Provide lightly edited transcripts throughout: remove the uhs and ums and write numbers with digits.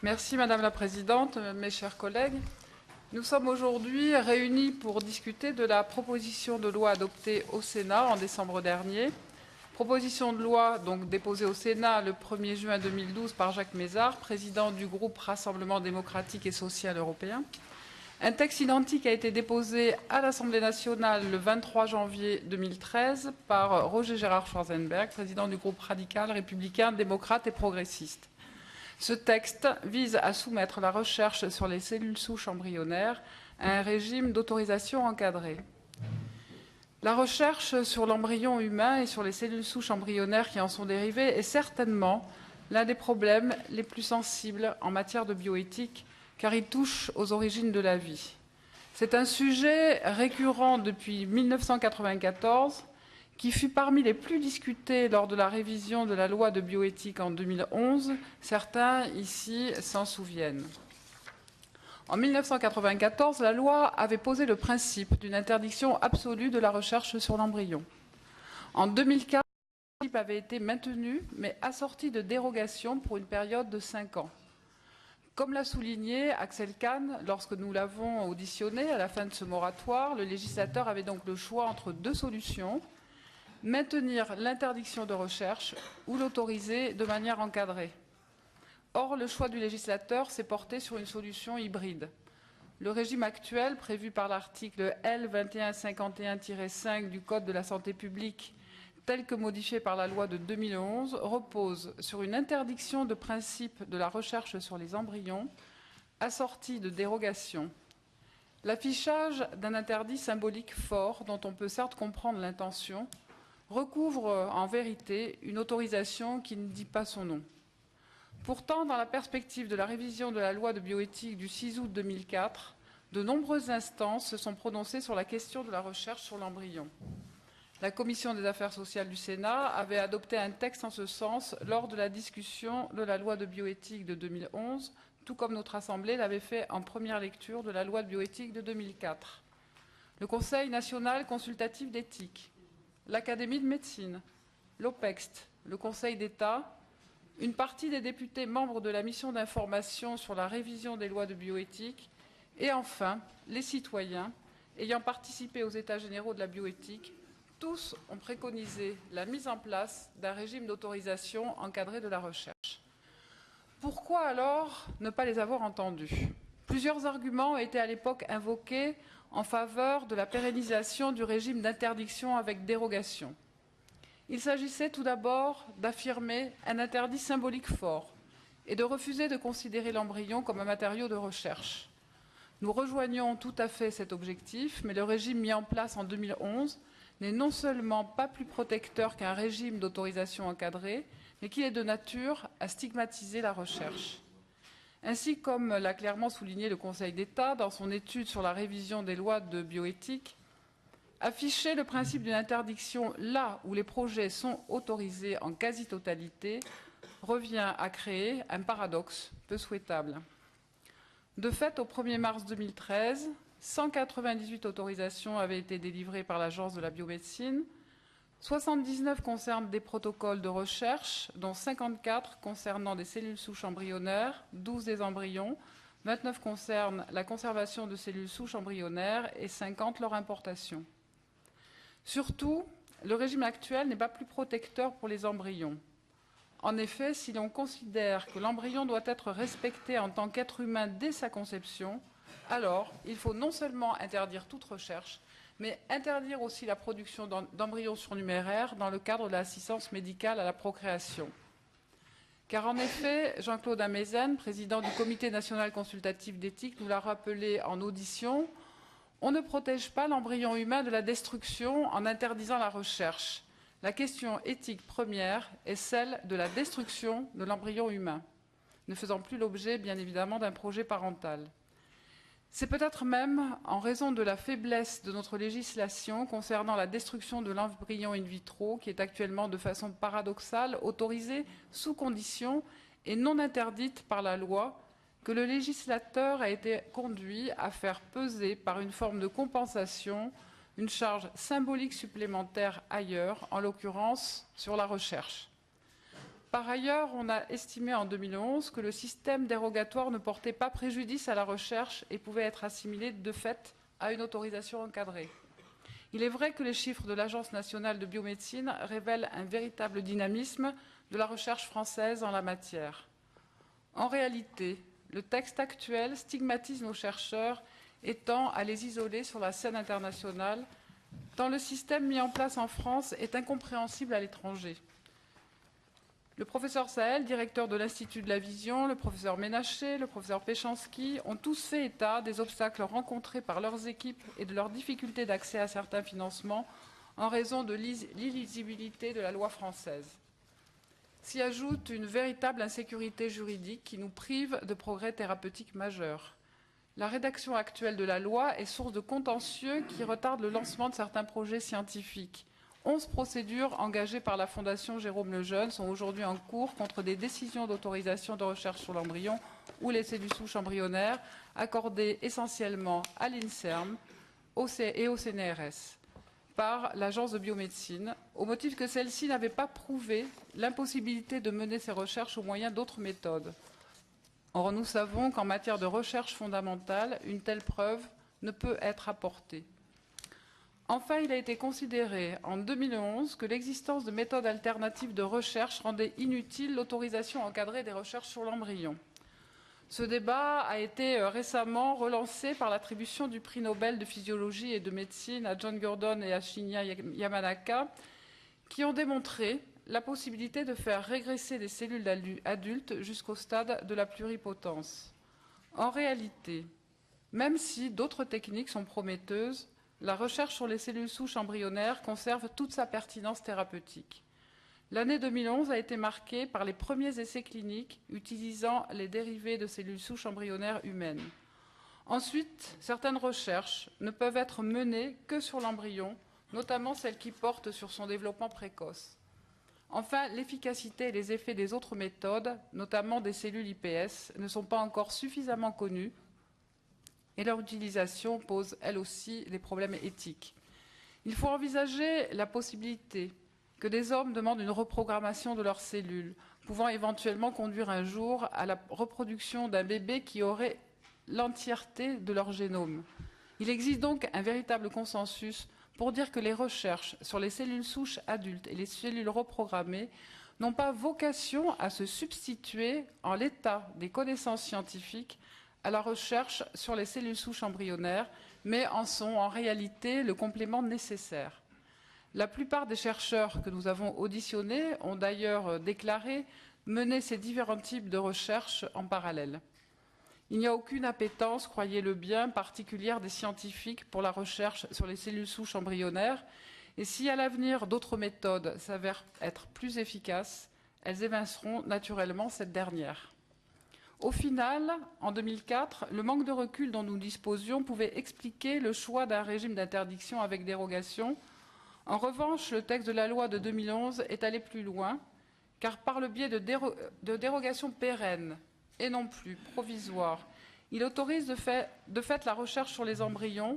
Merci Madame la Présidente, mes chers collègues. Nous sommes aujourd'hui réunis pour discuter de la proposition de loi adoptée au Sénat en décembre dernier. Proposition de loi donc déposée au Sénat le 1er juin 2012 par Jacques Mézard, président du groupe Rassemblement démocratique et social européen. Un texte identique a été déposé à l'Assemblée nationale le 23 janvier 2013 par Roger Gérard Schwarzenberg, président du groupe radical, républicain, démocrate et progressiste. Ce texte vise à soumettre la recherche sur les cellules souches embryonnaires à un régime d'autorisation encadré. La recherche sur l'embryon humain et sur les cellules souches embryonnaires qui en sont dérivées est certainement l'un des problèmes les plus sensibles en matière de bioéthique, car il touche aux origines de la vie. C'est un sujet récurrent depuis 1994, qui fut parmi les plus discutés lors de la révision de la loi de bioéthique en 2011. Certains ici s'en souviennent. En 1994, la loi avait posé le principe d'une interdiction absolue de la recherche sur l'embryon. En 2004, le principe avait été maintenu, mais assorti de dérogations pour une période de 5 ans. Comme l'a souligné Axel Kahn lorsque nous l'avons auditionné à la fin de ce moratoire, le législateur avait donc le choix entre deux solutions: maintenir l'interdiction de recherche ou l'autoriser de manière encadrée. Or, le choix du législateur s'est porté sur une solution hybride. Le régime actuel, prévu par l'article L. 2151-5 du Code de la santé publique, tel que modifié par la loi de 2011, repose sur une interdiction de principe de la recherche sur les embryons, assortie de dérogations. L'affichage d'un interdit symbolique fort, dont on peut certes comprendre l'intention, recouvre en vérité une autorisation qui ne dit pas son nom. Pourtant, dans la perspective de la révision de la loi de bioéthique du 6 août 2004, de nombreuses instances se sont prononcées sur la question de la recherche sur l'embryon. La Commission des affaires sociales du Sénat avait adopté un texte en ce sens lors de la discussion de la loi de bioéthique de 2011, tout comme notre Assemblée l'avait fait en première lecture de la loi de bioéthique de 2004. Le Conseil national consultatif d'éthique, l'Académie de médecine, l'OPEXT, le Conseil d'État, une partie des députés membres de la mission d'information sur la révision des lois de bioéthique et enfin les citoyens ayant participé aux États généraux de la bioéthique, tous ont préconisé la mise en place d'un régime d'autorisation encadré de la recherche. Pourquoi alors ne pas les avoir entendus? Plusieurs arguments ont été à l'époque invoqués en faveur de la pérennisation du régime d'interdiction avec dérogation. Il s'agissait tout d'abord d'affirmer un interdit symbolique fort et de refuser de considérer l'embryon comme un matériau de recherche. Nous rejoignons tout à fait cet objectif, mais le régime mis en place en 2011 n'est non seulement pas plus protecteur qu'un régime d'autorisation encadrée, mais qu'il est de nature à stigmatiser la recherche. Ainsi, comme l'a clairement souligné le Conseil d'État dans son étude sur la révision des lois de bioéthique, afficher le principe d'une interdiction là où les projets sont autorisés en quasi-totalité revient à créer un paradoxe peu souhaitable. De fait, au 1er mars 2013, 198 autorisations avaient été délivrées par l'Agence de la biomédecine. 79 concernent des protocoles de recherche, dont 54 concernant des cellules souches embryonnaires, 12 des embryons, 29 concernent la conservation de cellules souches embryonnaires et 50 leur importation. Surtout, le régime actuel n'est pas plus protecteur pour les embryons. En effet, si l'on considère que l'embryon doit être respecté en tant qu'être humain dès sa conception, alors il faut non seulement interdire toute recherche, mais interdire aussi la production d'embryons surnuméraires dans le cadre de l'assistance médicale à la procréation. Car en effet, Jean-Claude Amezen, président du Comité national consultatif d'éthique, nous l'a rappelé en audition, on ne protège pas l'embryon humain de la destruction en interdisant la recherche. La question éthique première est celle de la destruction de l'embryon humain, ne faisant plus l'objet, bien évidemment, d'un projet parental. C'est peut-être même en raison de la faiblesse de notre législation concernant la destruction de l'embryon in vitro, qui est actuellement de façon paradoxale autorisée sous condition et non interdite par la loi, que le législateur a été conduit à faire peser par une forme de compensation une charge symbolique supplémentaire ailleurs, en l'occurrence sur la recherche. Par ailleurs, on a estimé en 2011 que le système dérogatoire ne portait pas préjudice à la recherche et pouvait être assimilé de fait à une autorisation encadrée. Il est vrai que les chiffres de l'Agence nationale de biomédecine révèlent un véritable dynamisme de la recherche française en la matière. En réalité, le texte actuel stigmatise nos chercheurs et tend à les isoler sur la scène internationale, tant le système mis en place en France est incompréhensible à l'étranger. Le professeur Sahel, directeur de l'Institut de la Vision, le professeur Ménaché, le professeur Péchanski ont tous fait état des obstacles rencontrés par leurs équipes et de leurs difficultés d'accès à certains financements en raison de l'illisibilité de la loi française. S'y ajoute une véritable insécurité juridique qui nous prive de progrès thérapeutiques majeurs. La rédaction actuelle de la loi est source de contentieux qui retardent le lancement de certains projets scientifiques. 11 procédures engagées par la Fondation Jérôme Lejeune sont aujourd'hui en cours contre des décisions d'autorisation de recherche sur l'embryon ou les cellules souches embryonnaires accordées essentiellement à l'INSERM et au CNRS par l'Agence de biomédecine, au motif que celle-ci n'avait pas prouvé l'impossibilité de mener ces recherches au moyen d'autres méthodes. Or, nous savons qu'en matière de recherche fondamentale, une telle preuve ne peut être apportée. Enfin, il a été considéré en 2011 que l'existence de méthodes alternatives de recherche rendait inutile l'autorisation encadrée des recherches sur l'embryon. Ce débat a été récemment relancé par l'attribution du prix Nobel de physiologie et de médecine à John Gurdon et à Shinya Yamanaka, qui ont démontré la possibilité de faire régresser des cellules adultes jusqu'au stade de la pluripotence. En réalité, même si d'autres techniques sont prometteuses, la recherche sur les cellules souches embryonnaires conserve toute sa pertinence thérapeutique. L'année 2011 a été marquée par les premiers essais cliniques utilisant les dérivés de cellules souches embryonnaires humaines. Ensuite, certaines recherches ne peuvent être menées que sur l'embryon, notamment celles qui portent sur son développement précoce. Enfin, l'efficacité et les effets des autres méthodes, notamment des cellules iPS, ne sont pas encore suffisamment connus et leur utilisation pose, elle aussi, des problèmes éthiques. Il faut envisager la possibilité que des hommes demandent une reprogrammation de leurs cellules, pouvant éventuellement conduire un jour à la reproduction d'un bébé qui aurait l'entièreté de leur génome. Il existe donc un véritable consensus pour dire que les recherches sur les cellules souches adultes et les cellules reprogrammées n'ont pas vocation à se substituer en l'état des connaissances scientifiques à la recherche sur les cellules souches embryonnaires, mais en sont en réalité le complément nécessaire. La plupart des chercheurs que nous avons auditionnés ont d'ailleurs déclaré mener ces différents types de recherches en parallèle. Il n'y a aucune appétence, croyez-le bien, particulière des scientifiques pour la recherche sur les cellules souches embryonnaires, et si à l'avenir d'autres méthodes s'avèrent être plus efficaces, elles évinceront naturellement cette dernière. Au final, en 2004, le manque de recul dont nous disposions pouvait expliquer le choix d'un régime d'interdiction avec dérogation. En revanche, le texte de la loi de 2011 est allé plus loin, car par le biais de dérogations pérennes et non plus provisoires, il autorise de fait la recherche sur les embryons,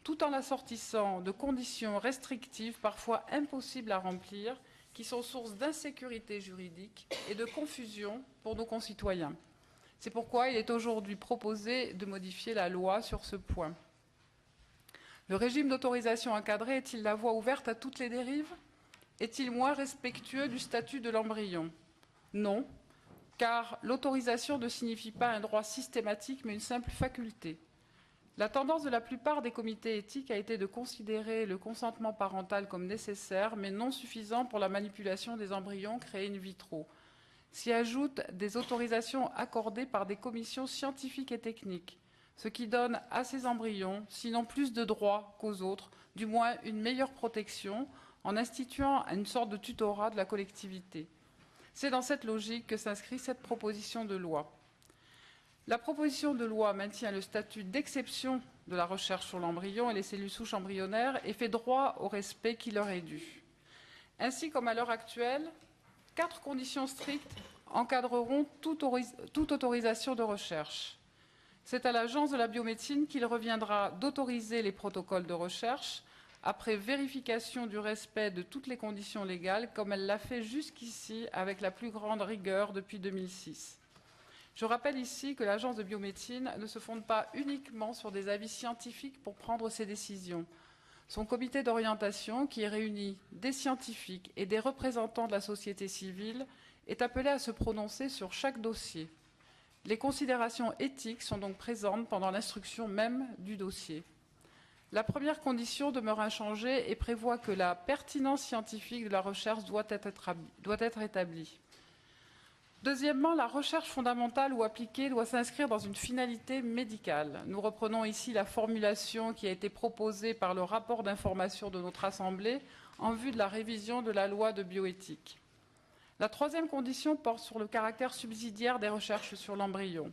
tout en l'assortissant de conditions restrictives, parfois impossibles à remplir, qui sont source d'insécurité juridique et de confusion pour nos concitoyens. C'est pourquoi il est aujourd'hui proposé de modifier la loi sur ce point. Le régime d'autorisation encadrée est-il la voie ouverte à toutes les dérives? Est-il moins respectueux du statut de l'embryon? Non, car l'autorisation ne signifie pas un droit systématique, mais une simple faculté. La tendance de la plupart des comités éthiques a été de considérer le consentement parental comme nécessaire, mais non suffisant pour la manipulation des embryons créés in vitro. S'y ajoutent des autorisations accordées par des commissions scientifiques et techniques, ce qui donne à ces embryons, sinon plus de droits qu'aux autres, du moins une meilleure protection, en instituant une sorte de tutorat de la collectivité. C'est dans cette logique que s'inscrit cette proposition de loi. La proposition de loi maintient le statut d'exception de la recherche sur l'embryon et les cellules souches embryonnaires et fait droit au respect qui leur est dû. Ainsi, comme à l'heure actuelle, 4 conditions strictes encadreront toute autorisation de recherche. C'est à l'Agence de la biomédecine qu'il reviendra d'autoriser les protocoles de recherche, après vérification du respect de toutes les conditions légales, comme elle l'a fait jusqu'ici avec la plus grande rigueur depuis 2006. Je rappelle ici que l'Agence de biomédecine ne se fonde pas uniquement sur des avis scientifiques pour prendre ses décisions. Son comité d'orientation, qui réunit des scientifiques et des représentants de la société civile, est appelé à se prononcer sur chaque dossier. Les considérations éthiques sont donc présentes pendant l'instruction même du dossier. La première condition demeure inchangée et prévoit que la pertinence scientifique de la recherche doit être établie. Deuxièmement, la recherche fondamentale ou appliquée doit s'inscrire dans une finalité médicale. Nous reprenons ici la formulation qui a été proposée par le rapport d'information de notre Assemblée en vue de la révision de la loi de bioéthique. La troisième condition porte sur le caractère subsidiaire des recherches sur l'embryon.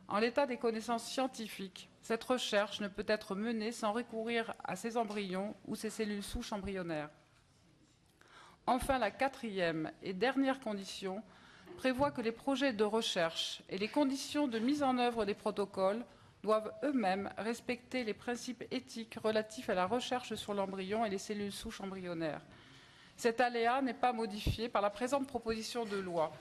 En l'état des connaissances scientifiques, cette recherche ne peut être menée sans recourir à ces embryons ou ces cellules souches embryonnaires. Enfin, la quatrième et dernière condition prévoit que les projets de recherche et les conditions de mise en œuvre des protocoles doivent eux-mêmes respecter les principes éthiques relatifs à la recherche sur l'embryon et les cellules souches embryonnaires. Cet aléa n'est pas modifié par la présente proposition de loi.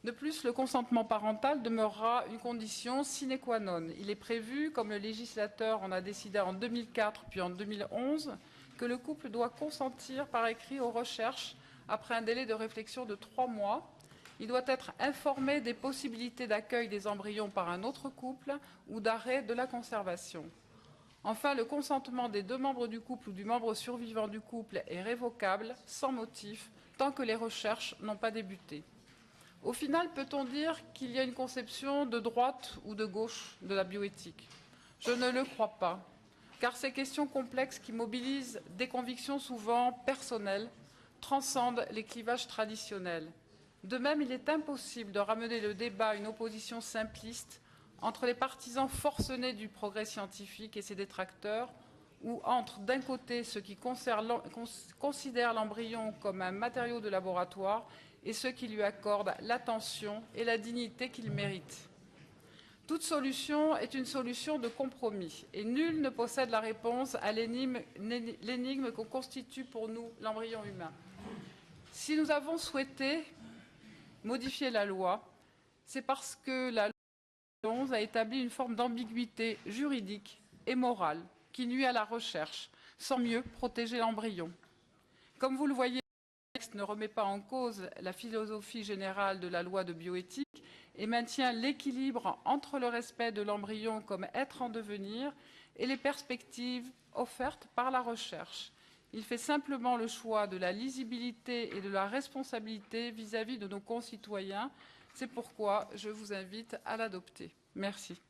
De plus, le consentement parental demeurera une condition sine qua non. Il est prévu, comme le législateur en a décidé en 2004 puis en 2011, que le couple doit consentir par écrit aux recherches après un délai de réflexion de 3 mois. Il doit être informé des possibilités d'accueil des embryons par un autre couple ou d'arrêt de la conservation. Enfin, le consentement des 2 membres du couple ou du membre survivant du couple est révocable, sans motif, tant que les recherches n'ont pas débuté. Au final, peut-on dire qu'il y a une conception de droite ou de gauche de la bioéthique? Je ne le crois pas, car ces questions complexes qui mobilisent des convictions souvent personnelles transcendent les clivages traditionnels. De même, il est impossible de ramener le débat à une opposition simpliste entre les partisans forcenés du progrès scientifique et ses détracteurs, ou entre, d'un côté, ceux qui considèrent l'embryon comme un matériau de laboratoire et ceux qui lui accordent l'attention et la dignité qu'il mérite. Toute solution est une solution de compromis, et nul ne possède la réponse à l'énigme que constitue pour nous l'embryon humain. Si nous avons souhaité modifier la loi, c'est parce que la loi 2011 a établi une forme d'ambiguïté juridique et morale qui nuit à la recherche, sans mieux protéger l'embryon. Comme vous le voyez, le texte ne remet pas en cause la philosophie générale de la loi de bioéthique et maintient l'équilibre entre le respect de l'embryon comme être en devenir et les perspectives offertes par la recherche. Il fait simplement le choix de la lisibilité et de la responsabilité vis-à-vis de nos concitoyens. C'est pourquoi je vous invite à l'adopter. Merci.